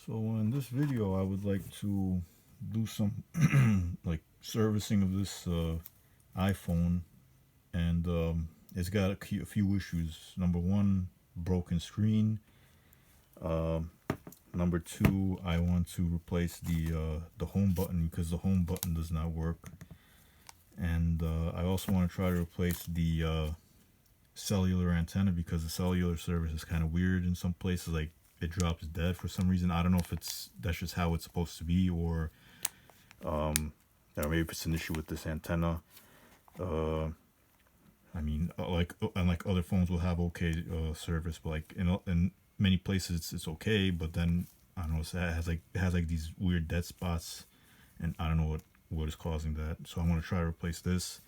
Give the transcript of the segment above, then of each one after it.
So in this video, I would like to do some like servicing of this iPhone, and it's got a few issues. Number one, broken screen. Uh, Number two, I want to replace the home button because the home button does not work, and I also want to try to replace the cellular antenna because the cellular service is kind of weird in some places. Like it drops dead for some reason. I don't know if that's just how it's supposed to be, or maybe if it's an issue with this antenna. I mean, unlike other phones will have okay service, but like in many places it's okay, but then I don't know, it has like these weird dead spots, and I don't know what is causing that. So I want to try to replace this.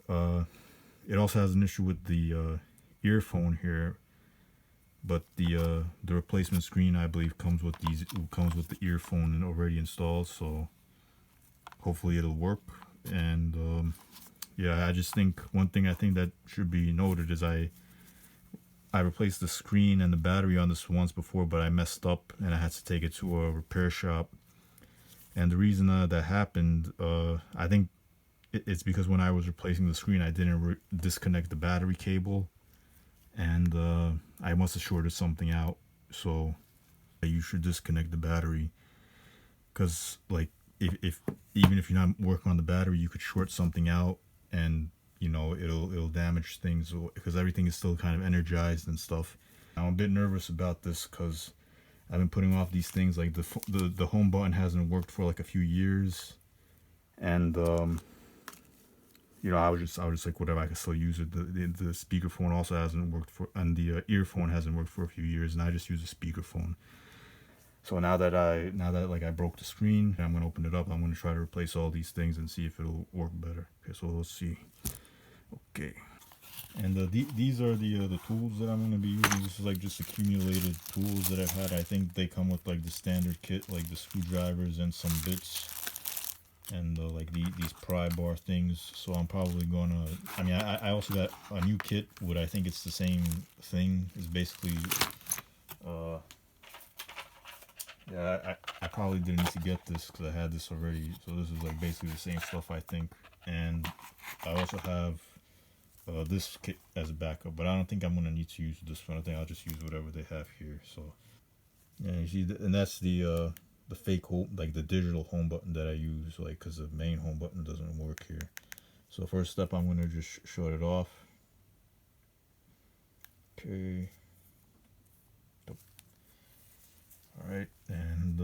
It also has an issue with the earphone here, but the replacement screen, I believe, comes with the earphone already installed, so hopefully it'll work. And yeah, I just think one thing I think that should be noted is I replaced the screen and the battery on this once before, but I messed up and I had to take it to a repair shop. And the reason that happened, I think it's because when I was replacing the screen, I didn't disconnect the battery cable, and I must have shorted something out. So you should disconnect the battery, because like if even if you're not working on the battery, you could short something out, and you know it'll damage things because everything is still kind of energized and stuff. I'm a bit nervous about this because I've been putting off these things. Like the home button hasn't worked for like a few years, and you know, I was just like, whatever, I can still use it. The speakerphone also hasn't worked for, and the earphone hasn't worked for a few years, and I just use a speakerphone. So now that like I broke the screen, I'm gonna open it up. I'm gonna try to replace all these things and see if it'll work better. Okay, so let's see. Okay, and these are the tools that I'm gonna be using. This is like just accumulated tools that I've had. I think they come with like the standard kit, like the screwdrivers and some bits, and like these pry bar things. So I'm probably gonna, I mean, I also got a new kit with, I think it's the same thing. It's basically yeah, I probably didn't need to get this because I had this already. So this is like basically the same stuff, I think. And I also have this kit as a backup, but I don't think I'm gonna need to use this one. I think I'll just use whatever they have here. So yeah, you see, and that's the fake home, like the digital home button that I use, like because the main home button doesn't work here. So first step, I'm gonna just shut it off. Okay. All right, and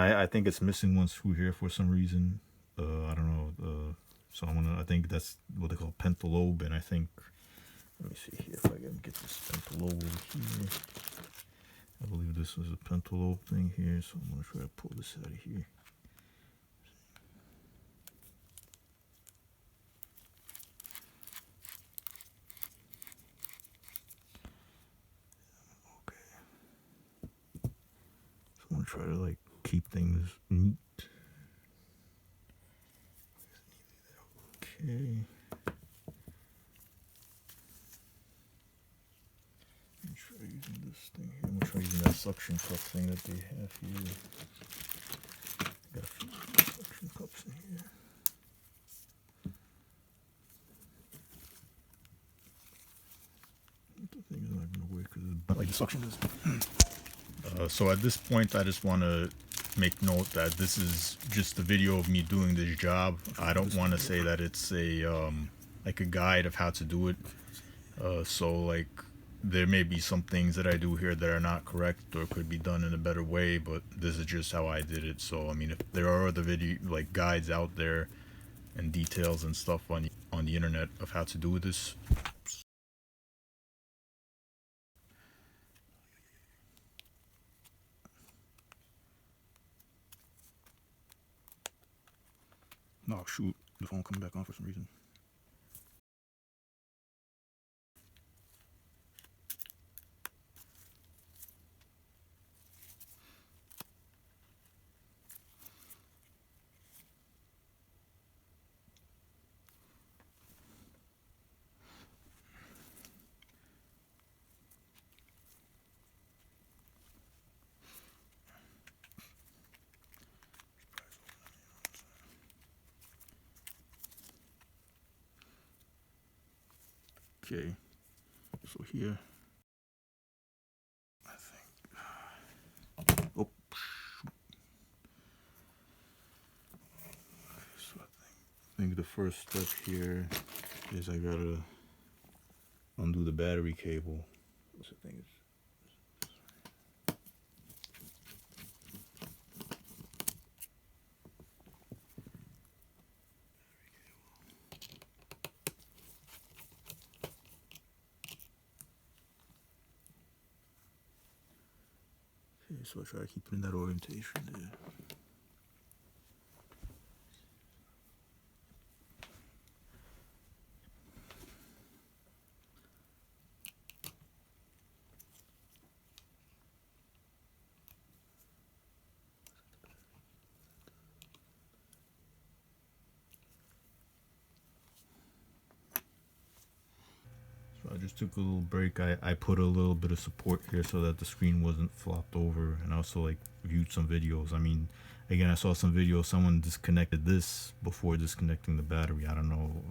I think it's missing one screw here for some reason. I don't know. So I think that's what they call pentalobe, and I think, let me see here if I can get this pentalobe over here. I believe this is a pentalobe thing here, so I'm going to try to pull this out of here. Okay. So I'm going to try to like keep things neat. Okay. Let me try using this thing here. I'm going to try using that suction cup thing that they have here. Got a few suction cups in here. The thing is not going to work because it's like the suction is. So at this point, I just want to make note that this is just a video of me doing this job. I don't want to say that it's a like a guide of how to do it. So like there may be some things that I do here that are not correct or could be done in a better way, but this is just how I did it. So I mean, if there are other video like guides out there and details and stuff on the internet of how to do this. No, shoot, the phone coming back on for some reason. Okay, so here, I think, oh, so I think the first step here is I gotta undo the battery cable. So I think it's, okay, so I try to keep it in that orientation there. So I just took a little break. I put a little bit of support here so that the screen wasn't flopped over, and also like viewed some videos. I mean, again, I saw some videos, someone disconnected this before disconnecting the battery. I don't know,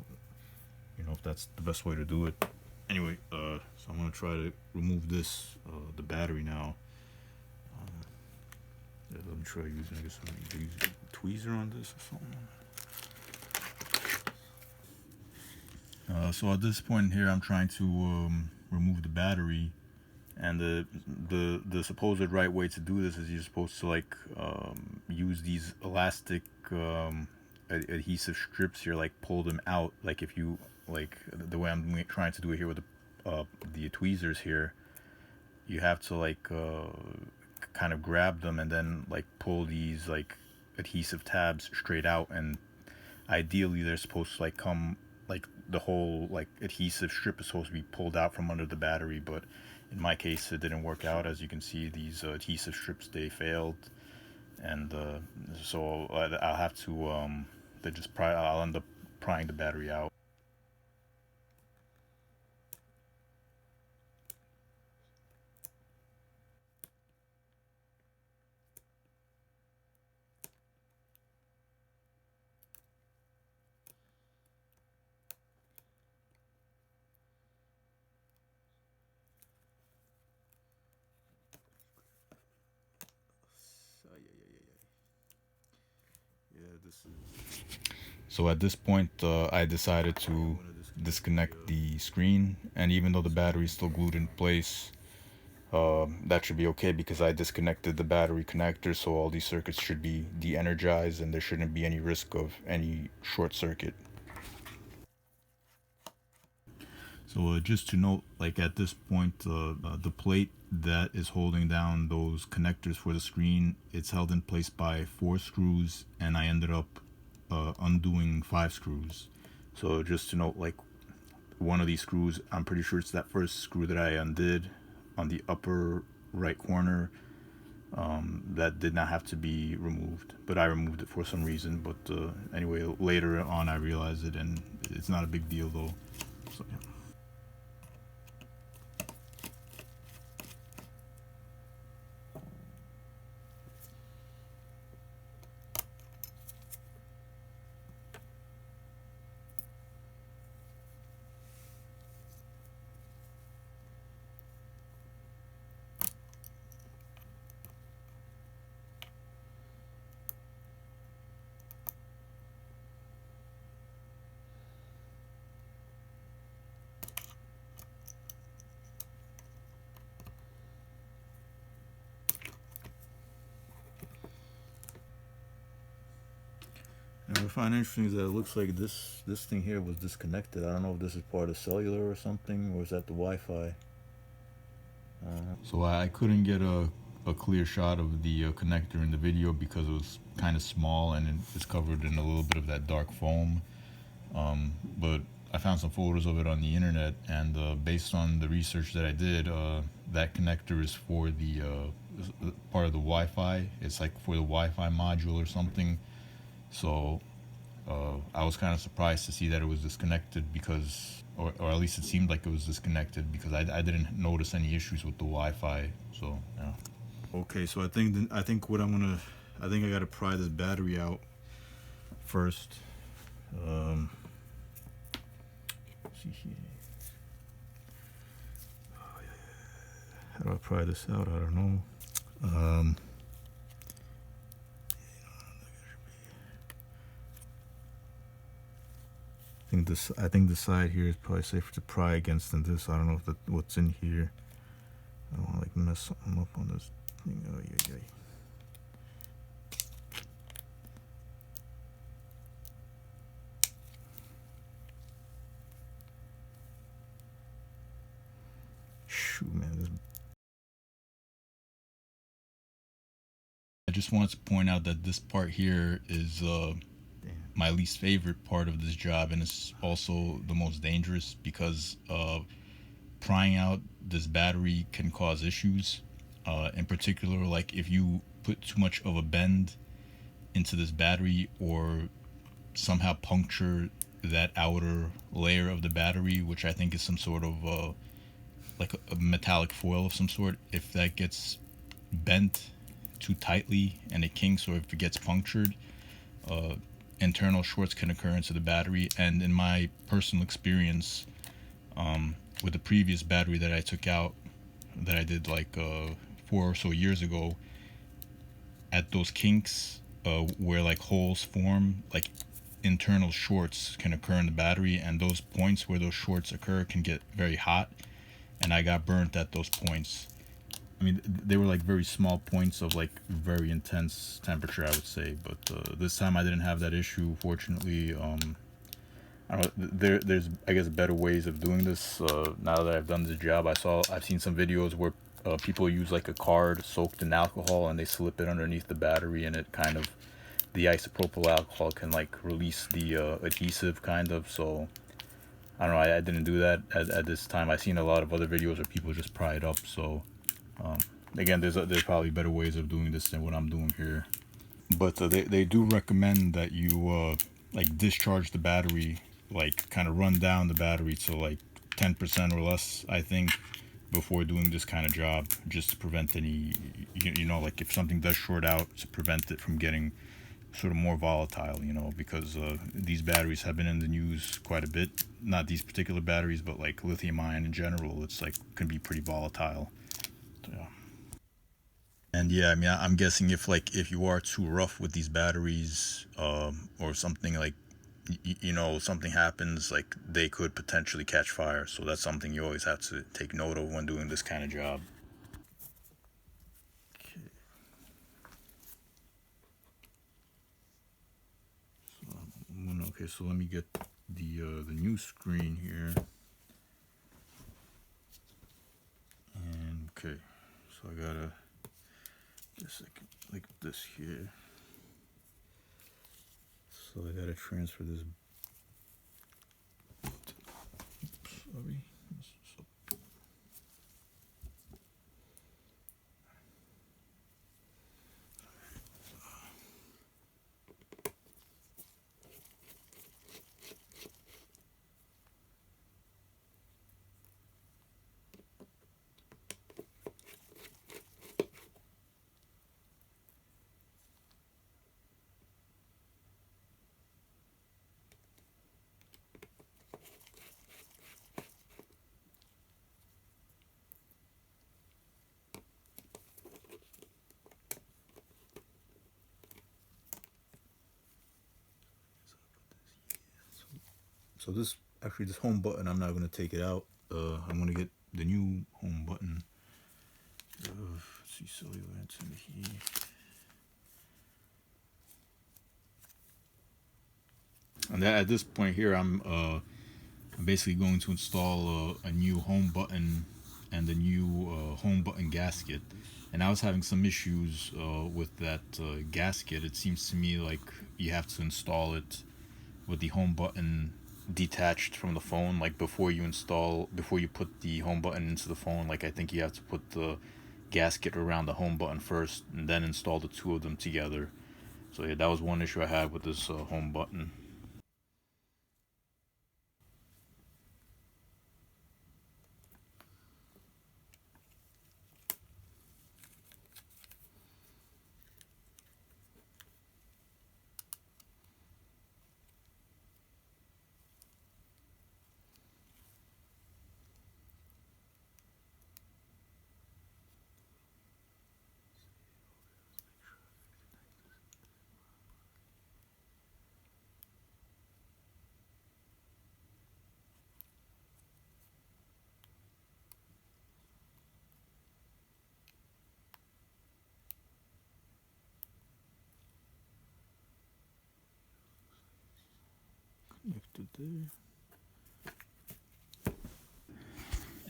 if that's the best way to do it. Anyway, so I'm gonna try to remove this, the battery now. Yeah, let me try using, I guess I'm gonna use a tweezer on this or something. So at this point here, I'm trying to remove the battery, and the supposed right way to do this is you're supposed to like use these elastic adhesive strips here, like pull them out, like if you like the way I'm trying to do it here with the tweezers here, you have to like kind of grab them and then like pull these like adhesive tabs straight out, and ideally they're supposed to like come like the whole like adhesive strip is supposed to be pulled out from under the battery, but in my case it didn't work out. As you can see, these adhesive strips, they failed, and so I'll have to I'll end up prying the battery out. So at this point, I decided to disconnect the screen, and even though the battery is still glued in place, that should be okay because I disconnected the battery connector, so all these circuits should be de-energized and there shouldn't be any risk of any short circuit. So just to note, like at this point, the plate that is holding down those connectors for the screen, it's held in place by 4 screws, and I ended up undoing 5 screws. So just to note, like one of these screws, I'm pretty sure it's that first screw that I undid on the upper right corner, that did not have to be removed, but I removed it for some reason. But anyway, later on I realized it, and it's not a big deal though. So, yeah. And what I find interesting is that it looks like this thing here was disconnected. I don't know if this is part of cellular or something, or is that the Wi-Fi? So I couldn't get a clear shot of the connector in the video because it was kind of small and it's covered in a little bit of that dark foam. But I found some photos of it on the internet, and based on the research that I did, that connector is for the part of the Wi-Fi. It's like for the Wi-Fi module or something. So I was kind of surprised to see that it was disconnected because, or at least it seemed like it was disconnected because I didn't notice any issues with the Wi-Fi. So yeah. Okay, so I think I think I gotta pry this battery out first. See here. How do I pry this out? I don't know. I think the side here is probably safer to pry against than this. I don't know if what's in here. I don't want to like mess something up on this thing. Oh yeah, yeah. Shoot, man. I just wanted to point out that this part here is my least favorite part of this job, and it's also the most dangerous because prying out this battery can cause issues. In particular, like if you put too much of a bend into this battery or somehow puncture that outer layer of the battery, which I think is some sort of like a metallic foil of some sort. If that gets bent too tightly and it kinks, or if it gets punctured, internal shorts can occur into the battery. And in my personal experience, with the previous battery that I took out, that I did like 4 or so years ago, at those kinks where like holes form, like internal shorts can occur in the battery, and those points where those shorts occur can get very hot, and I got burnt at those points. I mean, they were like very small points of like very intense temperature, I would say, but this time I didn't have that issue, fortunately. I don't know, there's I guess better ways of doing this. Now that I've done this job, I've seen some videos where people use like a card soaked in alcohol and they slip it underneath the battery, and it kind of, the isopropyl alcohol can like release the adhesive kind of. So I don't know, I didn't do that at this time. I've seen a lot of other videos where people just pry it up. So again, there's probably better ways of doing this than what I'm doing here. But they do recommend that you like discharge the battery, like kind of run down the battery to like 10% or less, I think, before doing this kind of job, just to prevent any, you know, like if something does short out, to prevent it from getting sort of more volatile, you know, because these batteries have been in the news quite a bit. Not these particular batteries, but like lithium ion in general, it's like can be pretty volatile. So, yeah. And yeah, I mean, I'm guessing if you are too rough with these batteries, or something like, you know, something happens, like they could potentially catch fire. So that's something you always have to take note of when doing this kind of job. Okay, so let me get the new screen here. And okay, so I gotta just like this here. So I gotta transfer this. Sorry. So this home button, I'm not gonna take it out. I'm gonna get the new home button. Let's see, Cellular Antenna here. And that, at this point here, I'm basically going to install a new home button and a new home button gasket. And I was having some issues with that gasket. It seems to me like you have to install it with the home button detached from the phone, like before you put the home button into the phone. Like I think you have to put the gasket around the home button first and then install the two of them together. So yeah, that was one issue I had with this home button.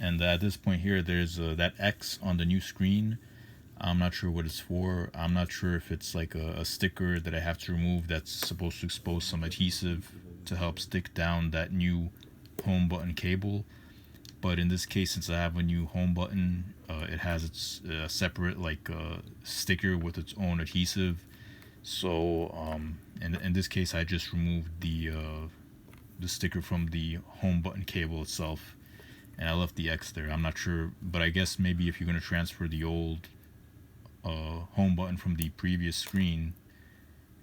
And at this point here, there's that X on the new screen. I'm not sure what it's for. I'm not sure if it's like a sticker that I have to remove that's supposed to expose some adhesive to help stick down that new home button cable. But in this case, since I have a new home button, it has its separate like sticker with its own adhesive. So in this case, I just removed the sticker from the home button cable itself, and I left the X there. I'm not sure, but I guess maybe if you're going to transfer the old home button from the previous screen,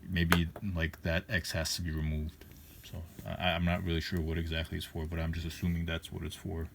maybe like that X has to be removed. So I'm not really sure what exactly it's for, but I'm just assuming that's what it's for.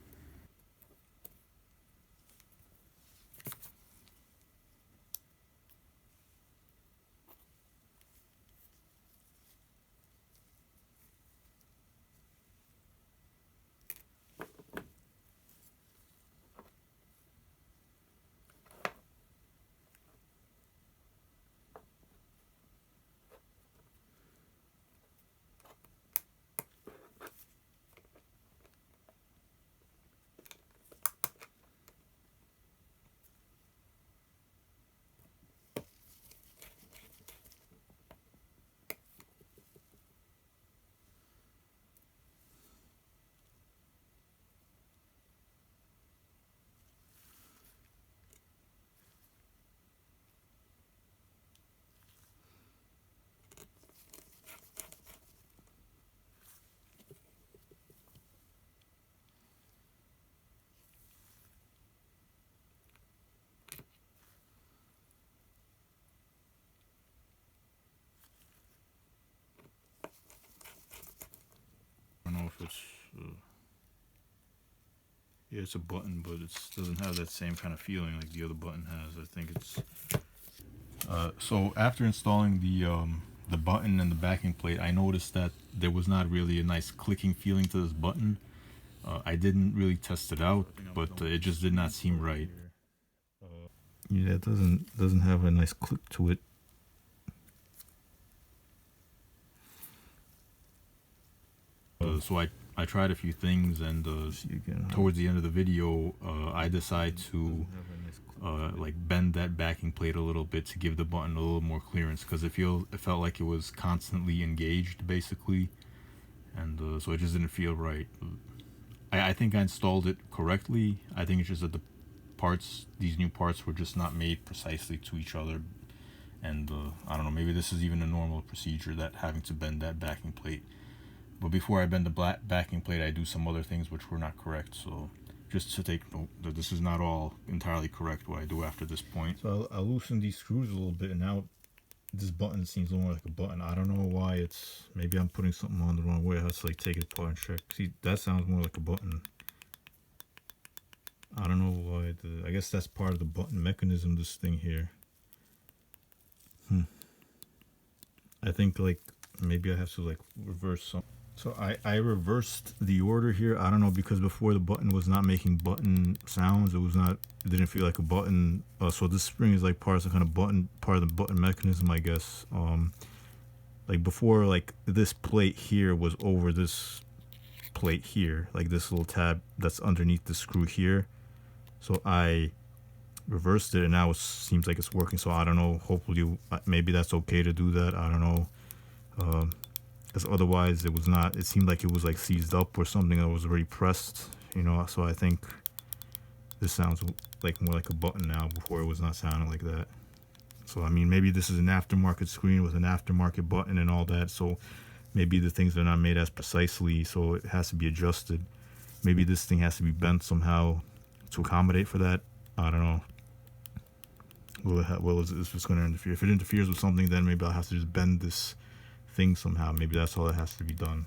I don't know if it's yeah, it's a button, but it doesn't have that same kind of feeling like the other button has. I think it's so after installing the button and the backing plate, I noticed that there was not really a nice clicking feeling to this button. I didn't really test it out, but it just did not seem right. Yeah, it doesn't have a nice click to it. So I tried a few things, and towards the end of the video, I decide to like bend that backing plate a little bit to give the button a little more clearance, because it felt like it was constantly engaged basically, and so it just didn't feel right. I think I installed it correctly. I think it's just that these new parts were just not made precisely to each other, and I don't know, maybe this is even a normal procedure, that having to bend that backing plate. But before I bend the backing plate, I do some other things which were not correct. So just to take note that this is not all entirely correct what I do after this point. So I'll loosen these screws a little bit, and now this button seems more like a button. I don't know why. It's maybe I'm putting something on the wrong way. I have to like take it apart and check. See, that sounds more like a button. I don't know why. I guess that's part of the button mechanism, this thing here. I think like maybe I have to like reverse some. So I reversed the order here. I don't know, because before the button was not making button sounds. It didn't feel like a button. So this spring is like part of the button mechanism, I guess. Like before, like this plate here was over this plate here, like this little tab that's underneath the screw here. So I reversed it, and now it seems like it's working. So I don't know. Hopefully, maybe that's okay to do that. I don't know. Because otherwise it was not. It seemed like it was like seized up or something that was already pressed, you know. So I think this sounds like more like a button now. Before it was not sounding like that. So I mean, maybe this is an aftermarket screen with an aftermarket button and all that. So maybe the things are not made as precisely, so it has to be adjusted. Maybe this thing has to be bent somehow to accommodate for that. I don't know. Well, is this going to interfere? If it interferes with something, then maybe I'll have to just bend this thing somehow. Maybe that's all that has to be done.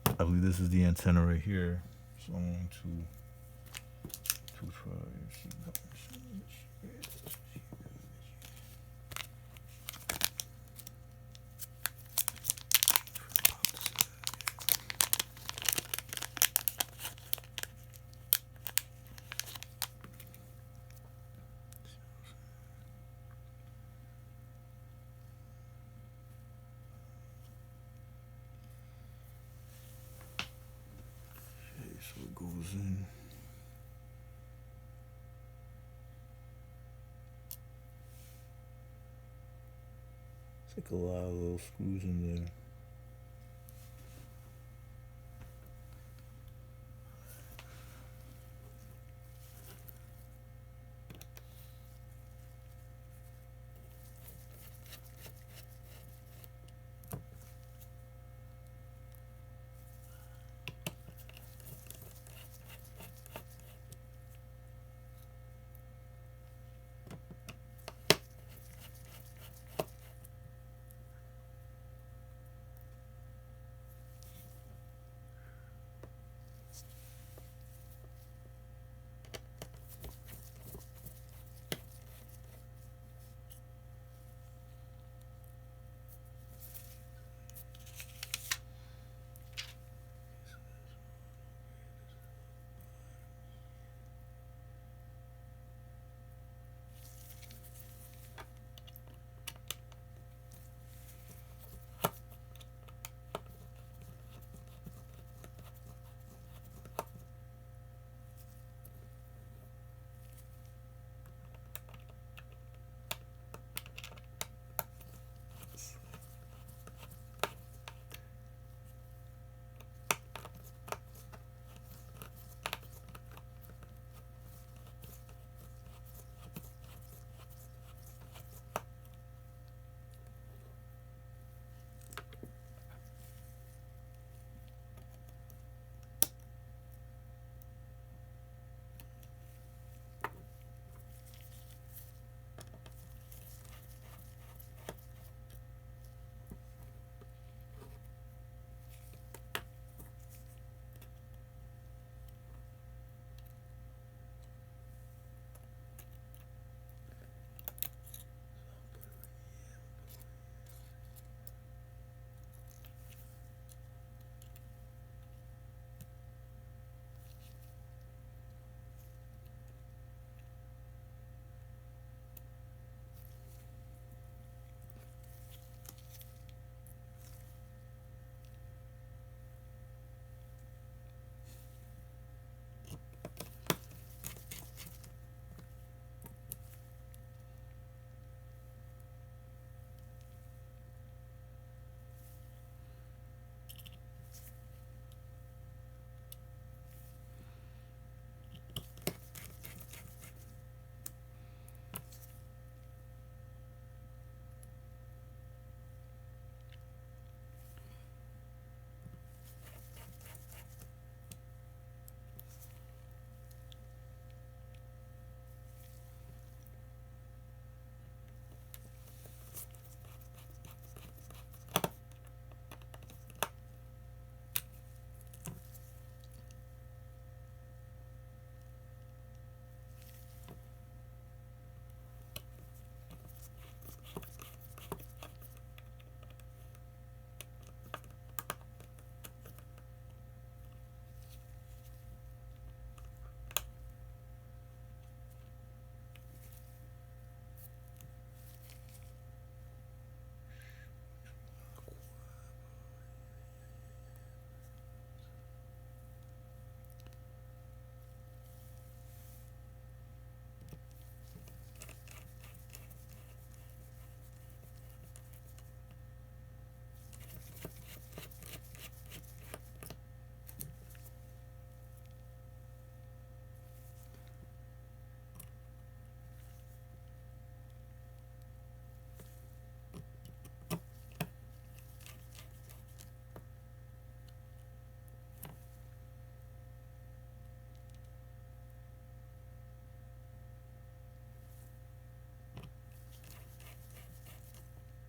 I believe this is the antenna right here. So I'm going to try. goes in. It's like a lot of little screws in there.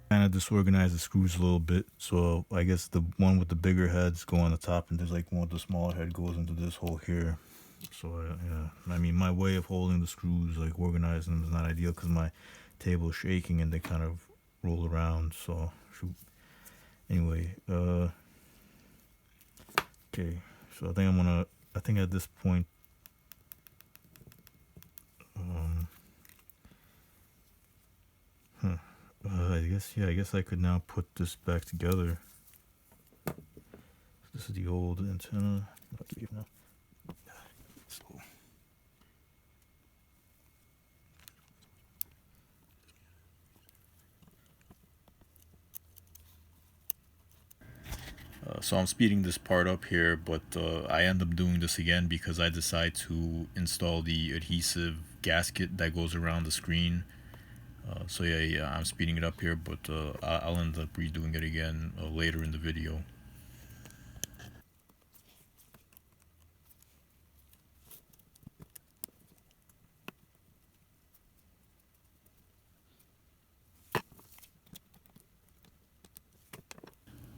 Kind of disorganize the screws a little bit. So I guess the one with the bigger heads go on the top, and there's like one with the smaller head goes into this hole here. So yeah, I mean, my way of holding the screws, like organizing them, is not ideal because my table is shaking and they kind of roll around. So shoot. Anyway, okay. So I think at this point, I guess I could now put this back together. This is the old antenna. So I'm speeding this part up here, but I end up doing this again because I decide to install the adhesive gasket that goes around the screen. So yeah, I'm speeding it up here, but I'll end up redoing it again later in the video.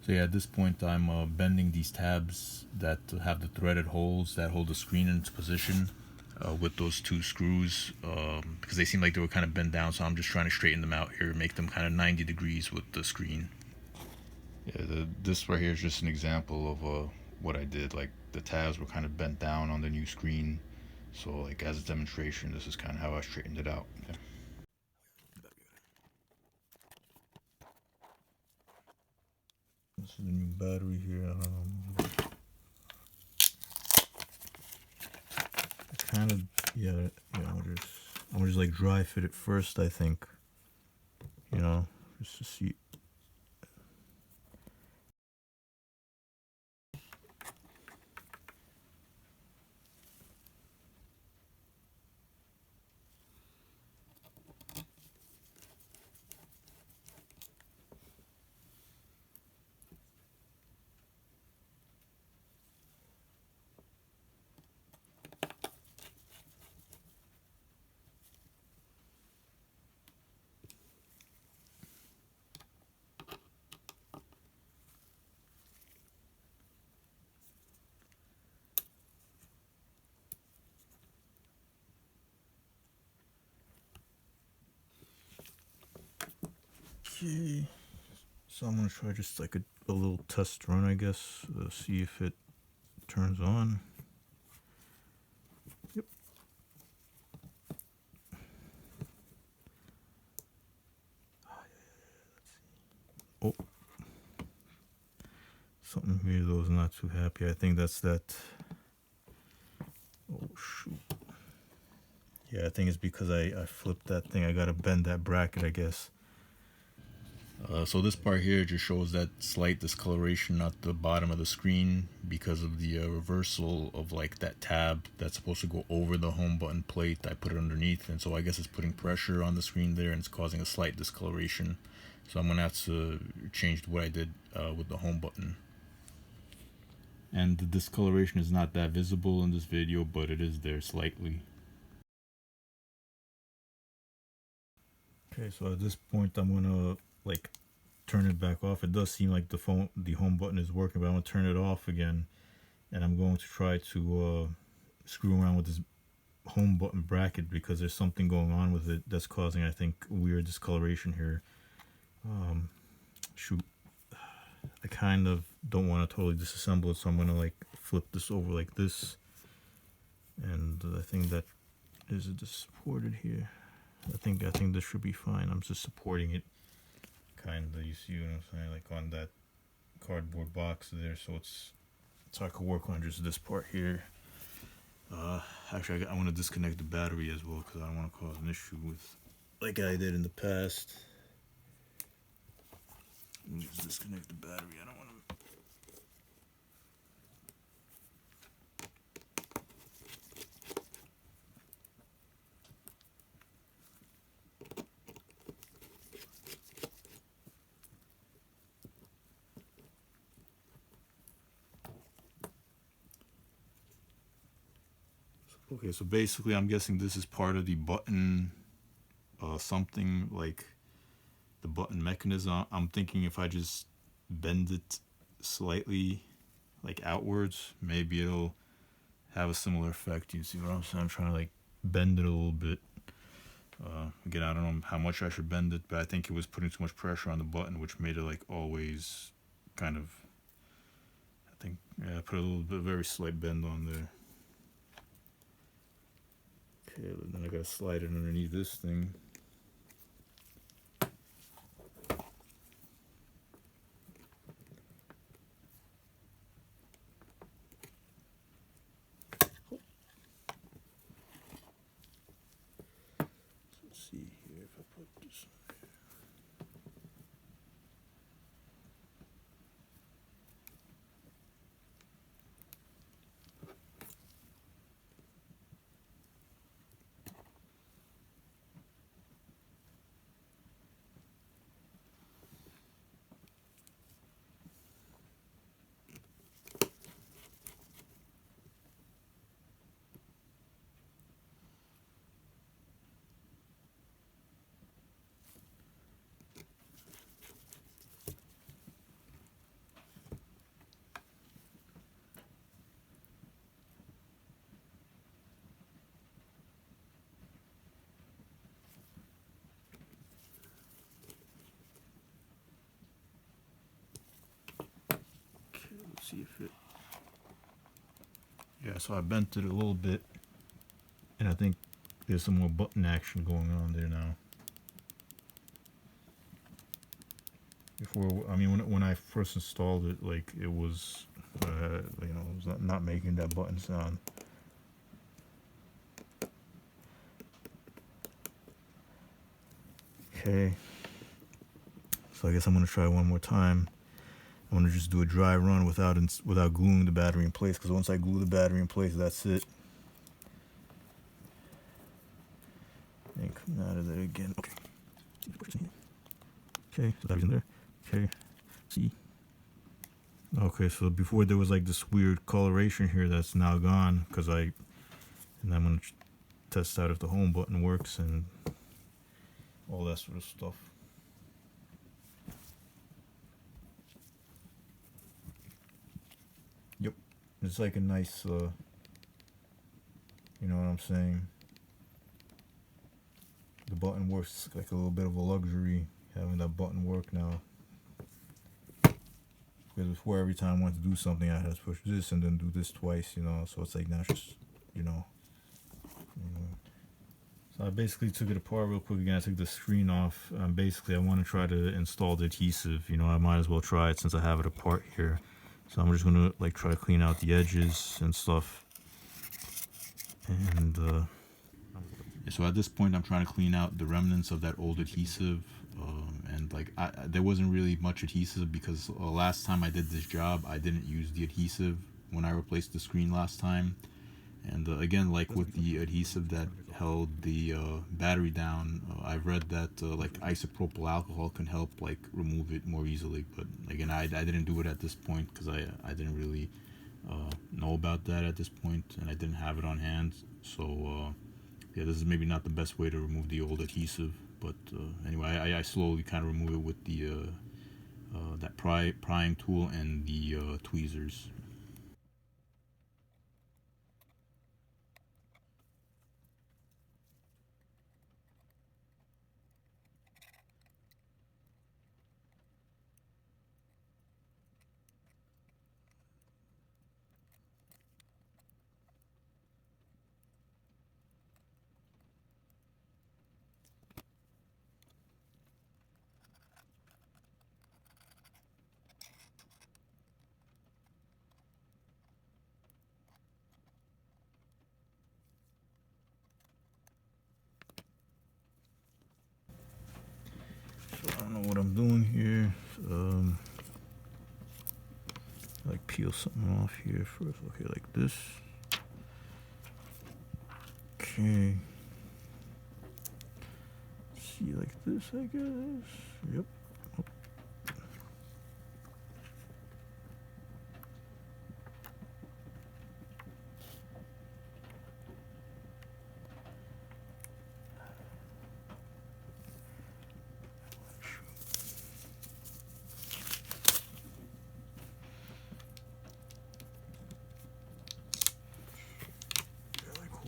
So yeah, at this point I'm bending these tabs that have the threaded holes that hold the screen into position with those two screws because they seem like they were kind of bent down, so I'm just trying to straighten them out here, make them kind of 90 degrees with the screen. Yeah, this right here is just an example of what I did. Like the tabs were kind of bent down on the new screen, so like as a demonstration, this is kind of how I straightened it out. Yeah. This is the new battery here. Kind of, yeah. I'm gonna just like dry fit it first, I think. You know, just to see. Okay, so I'm gonna try just like a little test run, I guess, see if it turns on. Yep. Oh, something here though is not too happy. I think that's that. Oh shoot. Yeah, I think it's because I flipped that thing. I gotta bend that bracket, I guess. So this part here just shows that slight discoloration at the bottom of the screen because of the reversal of like that tab that's supposed to go over the home button plate. I put it underneath, and so I guess it's putting pressure on the screen there and it's causing a slight discoloration. So I'm gonna have to change what I did with the home button. And the discoloration is not that visible in this video, but it is there slightly. Okay, so at this point I'm gonna like turn it back off. It does seem like the home button is working, but I'm gonna turn it off again, and I'm going to try to screw around with this home button bracket because there's something going on with it that's causing, I think, weird discoloration here. Shoot, I kind of don't want to totally disassemble it, so I'm gonna like flip this over like this, and I think that is it supported here. I think this should be fine. I'm just supporting it, kind of. You see what I'm saying? Like on that cardboard box there, so it's so I could work on just this part here. Actually, I want to disconnect the battery as well because I don't want to cause an issue with like I did in the past. Let me just disconnect the battery. I don't want to. Okay, so basically I'm guessing this is part of the button, something like the button mechanism. I'm thinking if I just bend it slightly, like outwards, maybe it'll have a similar effect. You see what I'm saying? I'm trying to like bend it a little bit. Again, I don't know how much I should bend it, but I think it was putting too much pressure on the button, which made it like always kind of, I think, yeah, I put a little bit, very slight bend on there. Okay, then I gotta slide it underneath this thing. Let's see here if I put this. see if it. Yeah, so I bent it a little bit, and I think there's some more button action going on there now. Before, I mean, when I first installed it, like it was, it was not making that button sound. Okay, so I guess I'm gonna try one more time. I'm gonna just do a dry run without gluing the battery in place, because once I glue the battery in place, that's it. And come out of there again. Okay. Okay, so that's in there. Okay. See. Okay, so before there was like this weird coloration here that's now gone, and I'm gonna test out if the home button works and all that sort of stuff. Yep, it's like a nice, you know what I'm saying? The button works like a little bit of a luxury, having that button work now. Because before, every time I wanted to do something, I had to push this and then do this twice, you know, so it's like now it's just, you know. So I basically took it apart real quick again. I took the screen off. Basically, I want to try to install the adhesive. You know, I might as well try it since I have it apart here. So I'm just gonna like try to clean out the edges and stuff. And so at this point, I'm trying to clean out the remnants of that old adhesive. And like there wasn't really much adhesive, because last time I did this job, I didn't use the adhesive when I replaced the screen last time. And again, like with the adhesive that held the battery down, I've read that like isopropyl alcohol can help like remove it more easily. But again, I didn't do it at this point because I didn't really know about that at this point, and I didn't have it on hand. So yeah, this is maybe not the best way to remove the old adhesive. But anyway, I slowly kind of remove it with the that prying tool and the tweezers. So I don't know what I'm doing here. Like peel something off here first. Okay, like this. Okay. See, like this, I guess. Yep.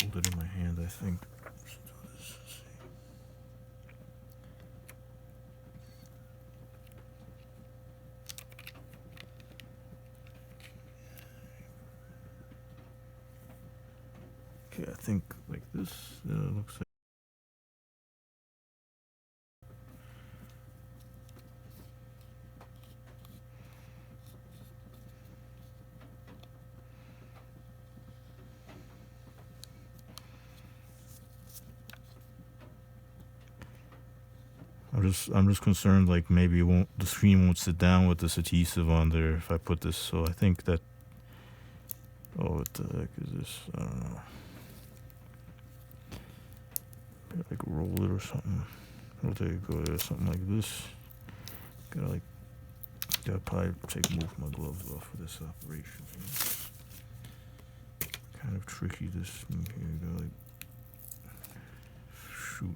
Hold it in my hand, I think. Let's do this. Let's see. Okay, I think like this. Looks like. I'm just concerned, like maybe the screen won't sit down with this adhesive on there if I put this. So I think that. Oh, what the heck is this? I don't know. Like roll it or something. Oh, there you go. There's something like this. Gotta probably move my gloves off for this operation. Kind of tricky, this thing here. Gotta like shoot.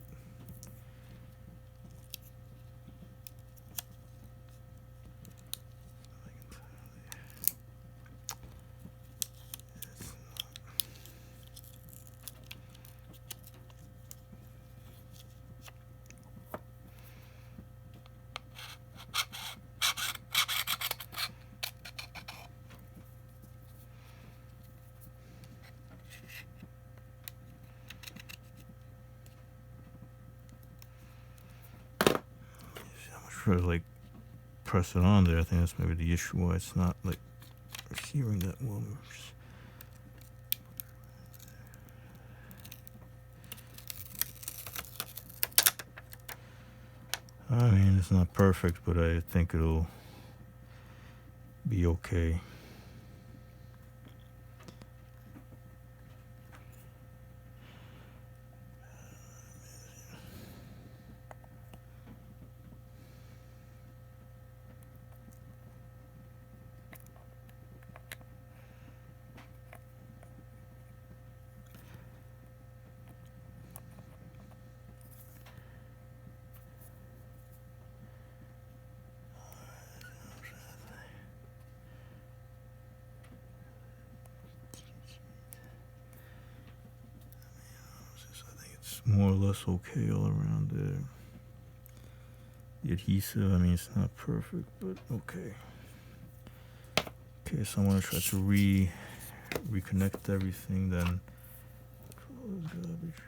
try to like press it on there. I think that's maybe the issue why it's not like adhering that well. I mean, it's not perfect, but I think it'll be okay. More or less okay all around there. The adhesive, I mean, it's not perfect, but okay. Okay, so I want to try to reconnect everything, then close garbage.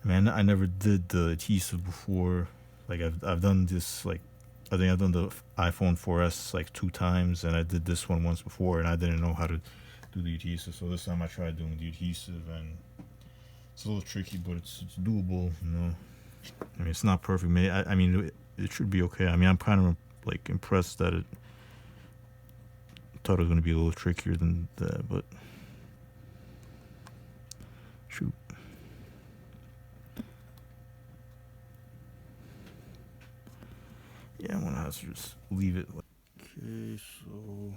Man, I never did the adhesive before. Like I've done this, like I think I've done the iPhone 4S like 2 times, and I did this one once before, and I didn't know how to do the adhesive. So this time I tried doing the adhesive, and it's a little tricky, but it's doable, you know. I mean, it's not perfect. I mean, it should be okay. I mean, I'm kind of like impressed that it. Thought it was going to be a little trickier than that, but shoot. Yeah, I'm gonna have to just leave it. Okay, so.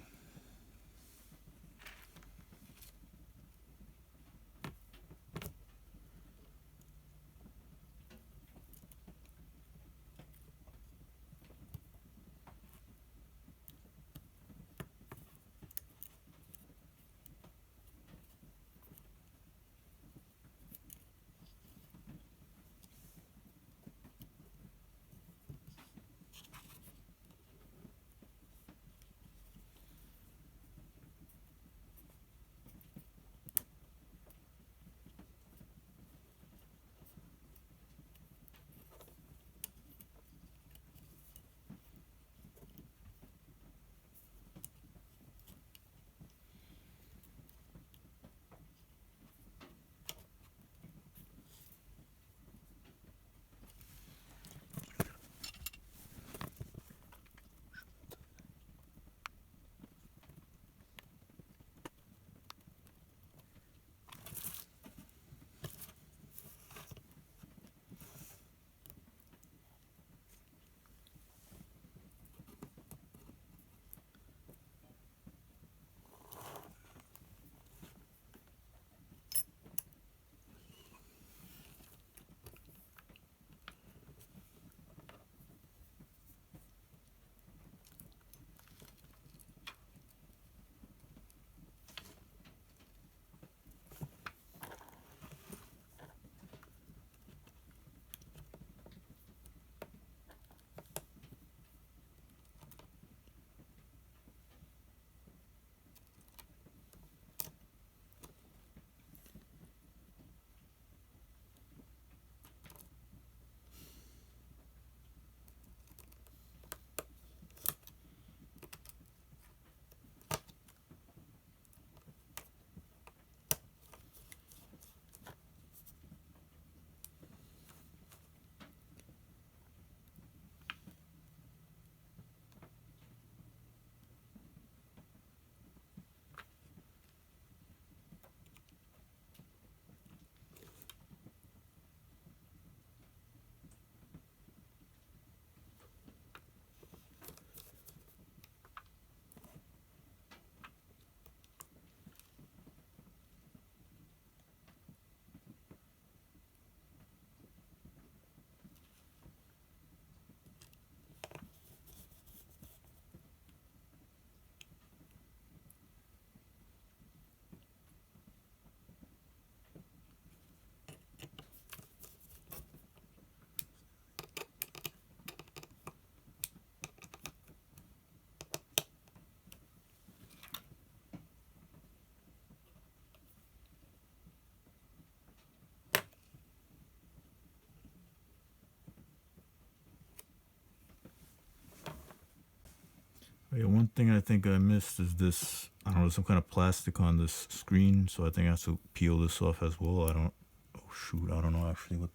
Yeah, one thing I think I missed is this. I don't know, some kind of plastic on this screen, so I think I have to peel this off as well. I don't. Oh shoot! I don't know actually what.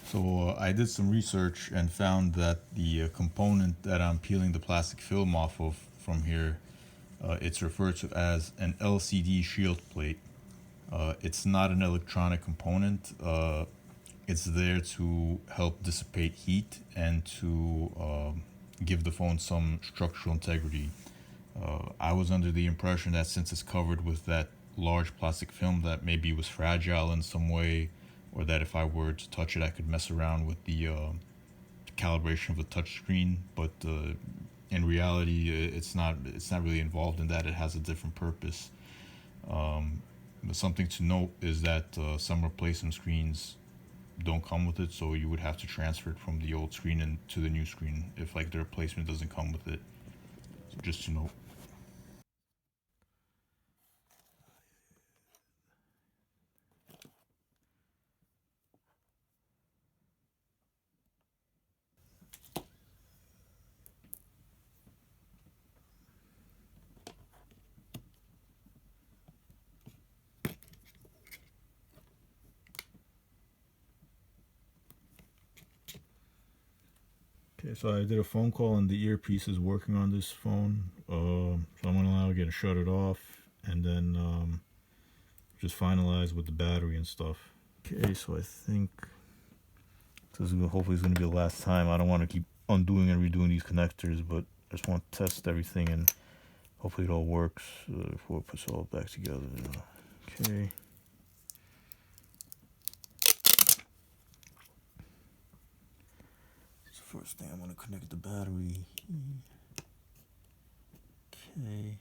So I did some research and found that the component that I'm peeling the plastic film off of from here, it's referred to as an LCD shield plate. It's not an electronic component. It's there to help dissipate heat and to give the phone some structural integrity. I was under the impression that since it's covered with that large plastic film, that maybe it was fragile in some way, or that if I were to touch it, I could mess around with the calibration of the touch screen. But in reality, it's not. It's not really involved in that. It has a different purpose. But something to note is that some replacement screens don't come with it, so you would have to transfer it from the old screen into the new screen if like the replacement doesn't come with it. So just to note. Okay, so I did a phone call and the earpiece is working on this phone. So I'm gonna now get to shut it off and then just finalize with the battery and stuff. Okay, so I think this is hopefully is gonna be the last time. I don't want to keep undoing and redoing these connectors, but I just want to test everything and hopefully it all works before it puts it all back together. Okay. So first thing I'm gonna connect the battery. Okay.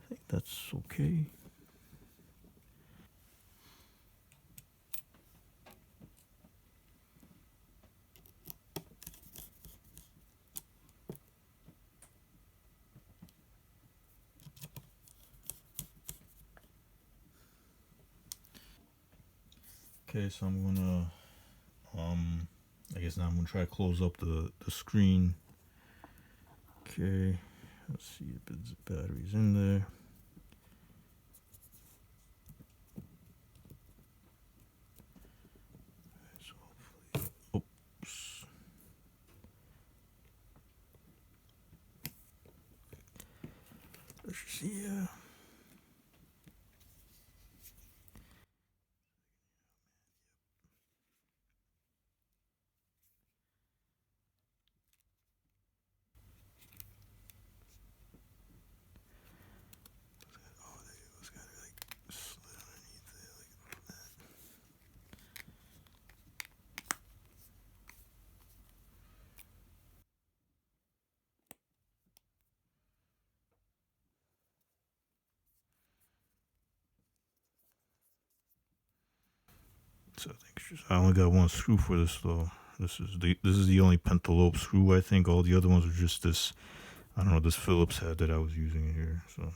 I think that's okay. Okay, so I'm gonna I guess now I'm gonna try to close up the screen. Okay, let's see if the battery's in there. So hopefully, oops. Let's see. So I think it's just, I only got one screw for this though. This is the only pentalobe screw I think. All the other ones were just this, I don't know, this Phillips head that I was using here. So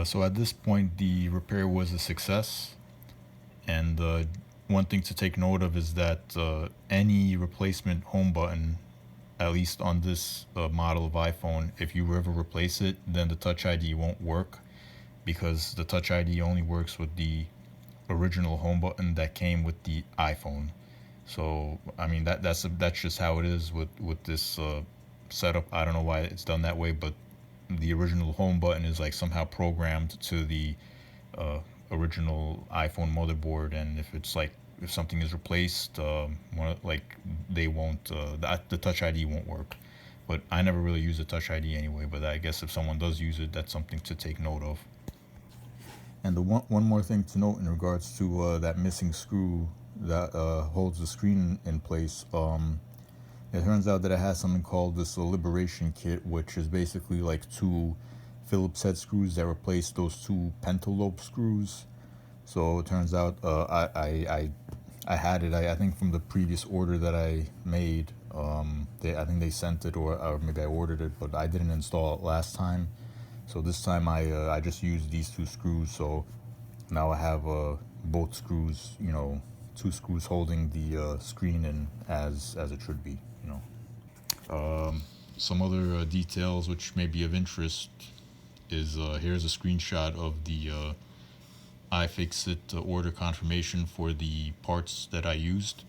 so at this point the repair was a success, and one thing to take note of is that any replacement home button, at least on this model of iPhone, if you ever replace it, then the Touch ID won't work, because the Touch ID only works with the original home button that came with the iPhone. So I mean that's just how it is with this setup. I don't know why it's done that way, but the original home button is like somehow programmed to the uh, original iPhone motherboard, and if it's like if something is replaced, like they won't the Touch ID won't work. But I never really use the Touch ID anyway. But I guess if someone does use it, that's something to take note of. And the one more thing to note in regards to that missing screw, that holds the screen in place. It turns out that it has something called this Liberation kit, which is basically like two Phillips head screws that replace those two pentalobe screws. So it turns out I had it. I think from the previous order that I made. I think they sent it, or maybe I ordered it, but I didn't install it last time. So this time I just used these two screws. So now I have both screws, two screws holding the screen in as it should be. Some other details which may be of interest is here's a screenshot of the iFixit order confirmation for the parts that I used.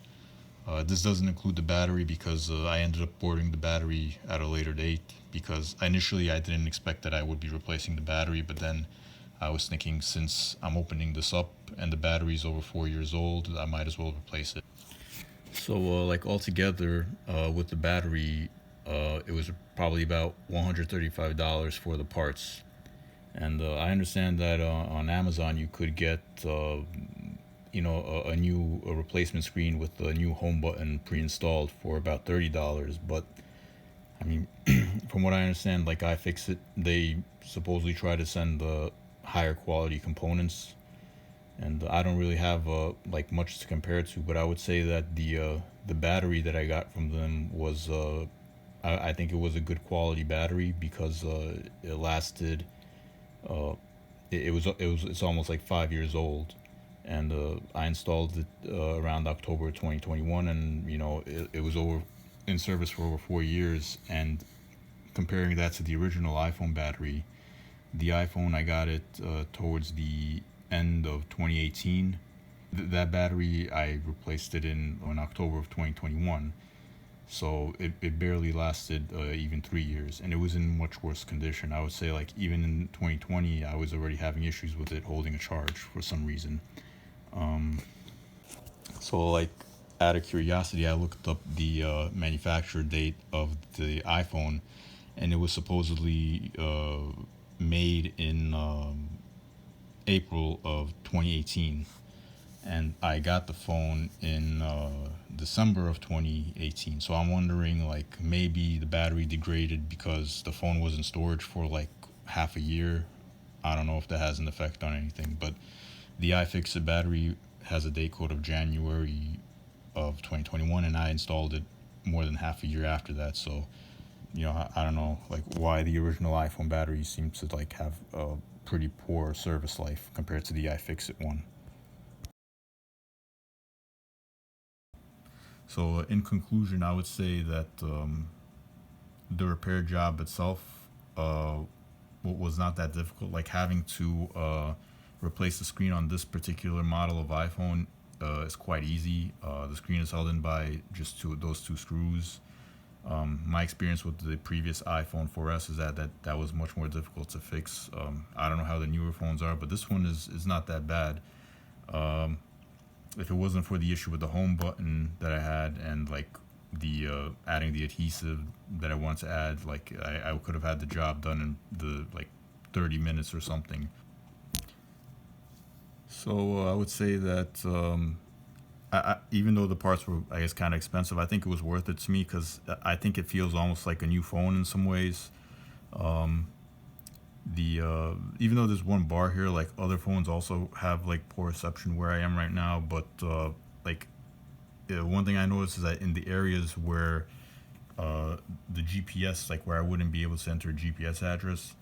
This doesn't include the battery because I ended up ordering the battery at a later date, because initially I didn't expect that I would be replacing the battery, but then I was thinking, since I'm opening this up and the battery is over 4 years old, I might as well replace it. So like altogether with the battery, it was probably about $135 for the parts. And I understand that on Amazon you could get a new replacement screen with a new home button pre-installed for about $30. But I mean, from what I understand, like iFixit, they supposedly try to send the higher quality components, and I don't really have like much to compare to. But I would say that the battery that I got from them was I think it was a good quality battery, because it lasted. It's almost like 5 years old, and I installed it around October 2021, and it was over in service for over 4 years. And comparing that to the original iPhone battery, the iPhone, I got it towards the end of 2018. That battery I replaced it in October of 2021. So it barely lasted even 3 years, and it was in much worse condition. I would say, like, even in 2020 I was already having issues with it holding a charge for some reason. So like, out of curiosity, I looked up the manufacturer date of the iPhone, and it was supposedly made in April of 2018, and I got the phone in December of 2018. So I'm wondering, like, maybe the battery degraded because the phone was in storage for like half a year. I don't know if that has an effect on anything, but the iFixit battery has a date code of January of 2021, and I installed it more than half a year after that. So I don't know, like, why the original iPhone battery seems to like have a pretty poor service life compared to the iFixit one. So in conclusion, I would say that the repair job itself uh, was not that difficult. Like, having to replace the screen on this particular model of iPhone is quite easy. The screen is held in by just those two screws. My experience with the previous iPhone 4S is that was much more difficult to fix. I don't know how the newer phones are, but this one is not that bad. If it wasn't for the issue with the home button that I had, and like the adding the adhesive that I wanted to add, like I could have had the job done in the like 30 minutes or something. So I would say that even though the parts were, I guess, kind of expensive, I think it was worth it to me, because I think it feels almost like a new phone in some ways. The Even though there's one bar here, like, other phones also have like poor reception where I am right now, but like one thing I noticed is that in the areas where the GPS, like where I wouldn't be able to enter a GPS address,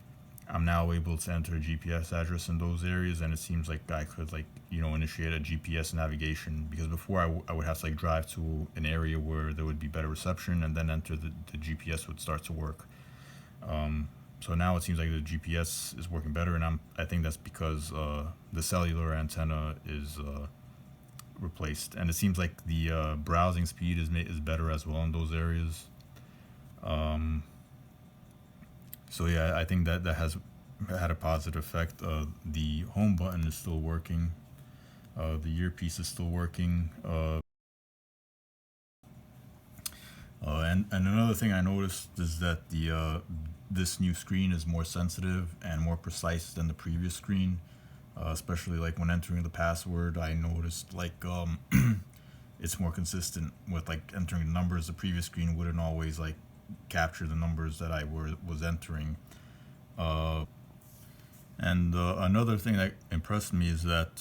I'm now able to enter a GPS address in those areas, and it seems like I could, like, initiate a GPS navigation, because before I would have to like drive to an area where there would be better reception and then enter the GPS would start to work. So now it seems like the GPS is working better, and I think that's because the cellular antenna is replaced, and it seems like the browsing speed is better as well in those areas. So yeah, I think that has had a positive effect. The home button is still working. The earpiece is still working. And another thing I noticed is that the this new screen is more sensitive and more precise than the previous screen. Especially like when entering the password, I noticed like it's more consistent with like entering the numbers. The previous screen wouldn't always like capture the numbers that was entering. And another thing that impressed me is that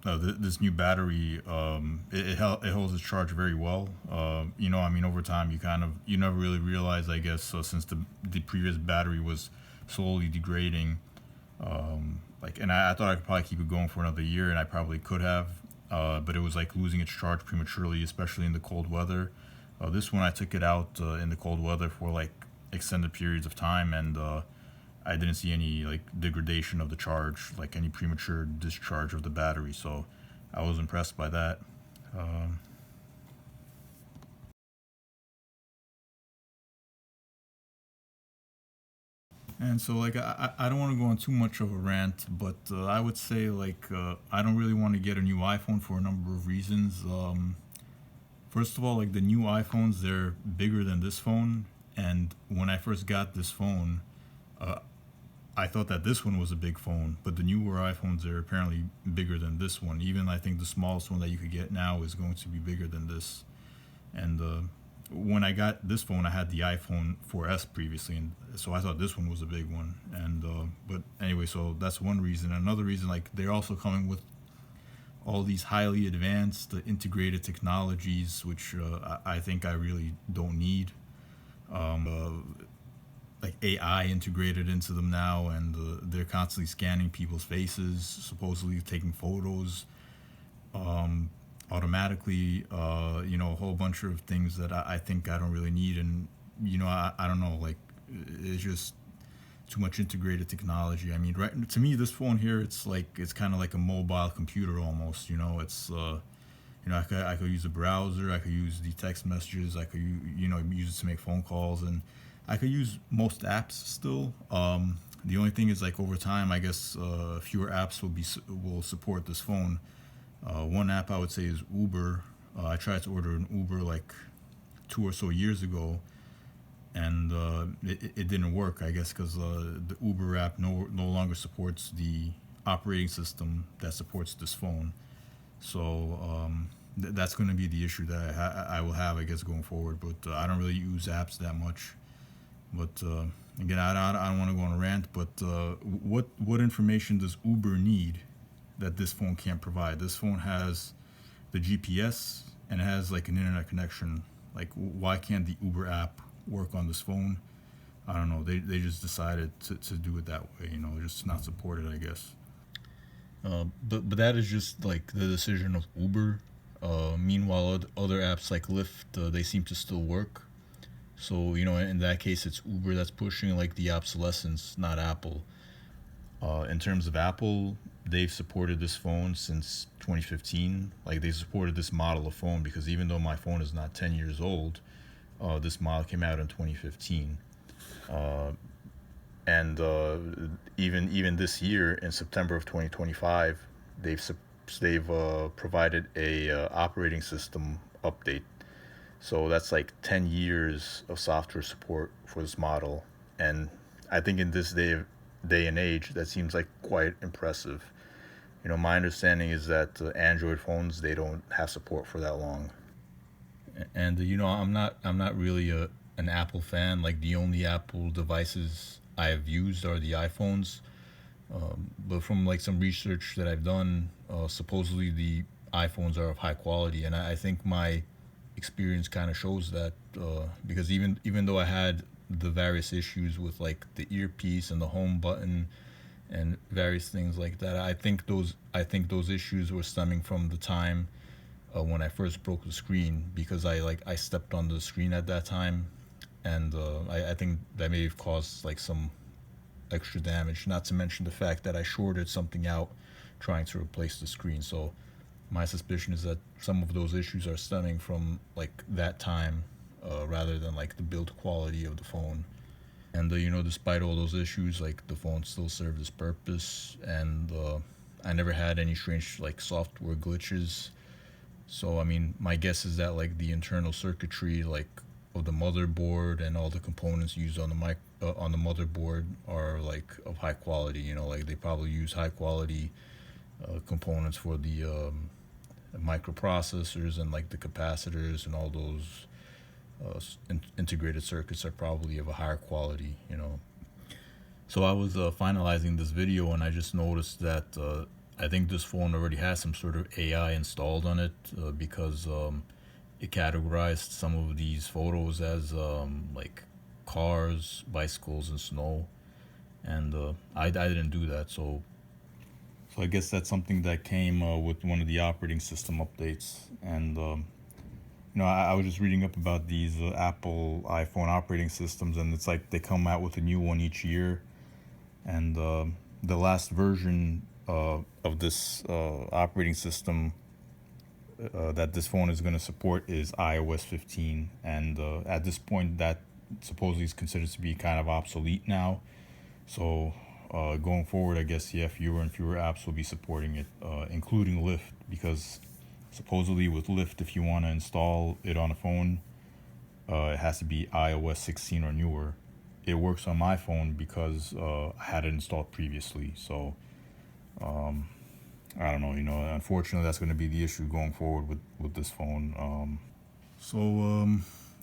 this new battery, it holds its charge very well. I mean, over time, you never really realize, I guess, since the previous battery was slowly degrading. And I thought I could probably keep it going for another year, and I probably could have, but it was like losing its charge prematurely, especially in the cold weather. This one, I took it out in the cold weather for like extended periods of time, and I didn't see any like degradation of the charge, like any premature discharge of the battery. So I was impressed by that. Um, and so like I don't want to go on too much of a rant, but I would say like I don't really want to get a new iPhone for a number of reasons. First of all, like the new iPhones, they're bigger than this phone, and when I first got this phone, uh, I thought that this one was a big phone, but the newer iPhones are apparently bigger than this one. Even I think the smallest one that you could get now is going to be bigger than this. And when I got this phone, I had the iPhone 4S previously, and so I thought this one was a big one. And but anyway, so that's one reason. Another reason, like they're also coming with all these highly advanced integrated technologies, which I think I really don't need. Like AI integrated into them now, and they're constantly scanning people's faces, supposedly taking photos automatically. A whole bunch of things that I think I don't really need, and I don't know, like it's just too much integrated technology. I mean, right to me, this phone here, it's kind of like a mobile computer almost. It's I could use a browser, I could use the text messages, I could use it to make phone calls, and I could use most apps still. The only thing is like over time, I guess fewer apps will support this phone. One app I would say is Uber. I tried to order an Uber like 2 or so years ago, and it didn't work. I guess because the Uber app no longer supports the operating system that supports this phone. So that's going to be the issue that I will have, I guess, going forward. But I don't really use apps that much. But again, I don't want to go on a rant. But what information does Uber need that this phone can't provide? This phone has the GPS and it has like an internet connection. Like, why can't the Uber app work on this phone? I don't know. They just decided to do it that way. Just not support it, I guess. But that is just like the decision of Uber. Meanwhile, other apps like Lyft, they seem to still work. So in that case, it's Uber that's pushing like the obsolescence, not Apple. In terms of Apple, they've supported this phone since 2015. Like they supported this model of phone because even though my phone is not 10 years old, this model came out in 2015. Uh, and even this year in September of 2025, they've provided a operating system update. So that's like 10 years of software support for this model, and I think in this day and age, that seems like quite impressive. My understanding is that Android phones, they don't have support for that long. And I'm not really an Apple fan. Like the only Apple devices I have used are the iPhones. But from like some research that I've done, supposedly the iPhones are of high quality, and I think my experience kind of shows that because even though I had the various issues with like the earpiece and the home button and various things like that, I think those issues were stemming from the time when I first broke the screen, because I stepped on the screen at that time, and I think that may have caused like some extra damage. Not to mention the fact that I shorted something out trying to replace the screen. So my suspicion is that some of those issues are stemming from like that time, rather than like the build quality of the phone. And despite all those issues, like the phone still served its purpose, and I never had any strange like software glitches. So I mean, my guess is that like the internal circuitry, like of the motherboard and all the components used on the on the motherboard are like of high quality. Like they probably use high quality components for the microprocessors and like the capacitors and all those integrated circuits are probably of a higher quality, you know. So I was finalizing this video, and I just noticed that I think this phone already has some sort of AI installed on it, because it categorized some of these photos as like cars, bicycles, and snow, and I didn't do that. So I guess that's something that came with one of the operating system updates. And you know, I was just reading up about these Apple iPhone operating systems, and it's like they come out with a new one each year. And the last version of this operating system that this phone is going to support is iOS 15. And at this point, that supposedly is considered to be kind of obsolete now. So going forward, I guess, yeah, fewer and fewer apps will be supporting it, including Lyft, because supposedly with Lyft, if you want to install it on a phone, it has to be iOS 16 or newer. It works on my phone because I had it installed previously. So I don't know, you know, unfortunately that's going to be the issue going forward with this phone. So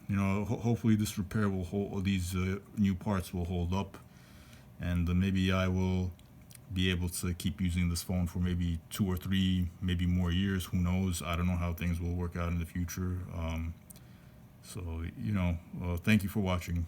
you know, hopefully this repair will hold, these new parts will hold up, and maybe I will be able to keep using this phone for maybe 2 or 3, maybe more years. Who knows? I don't know how things will work out in the future. So, you know, thank you for watching.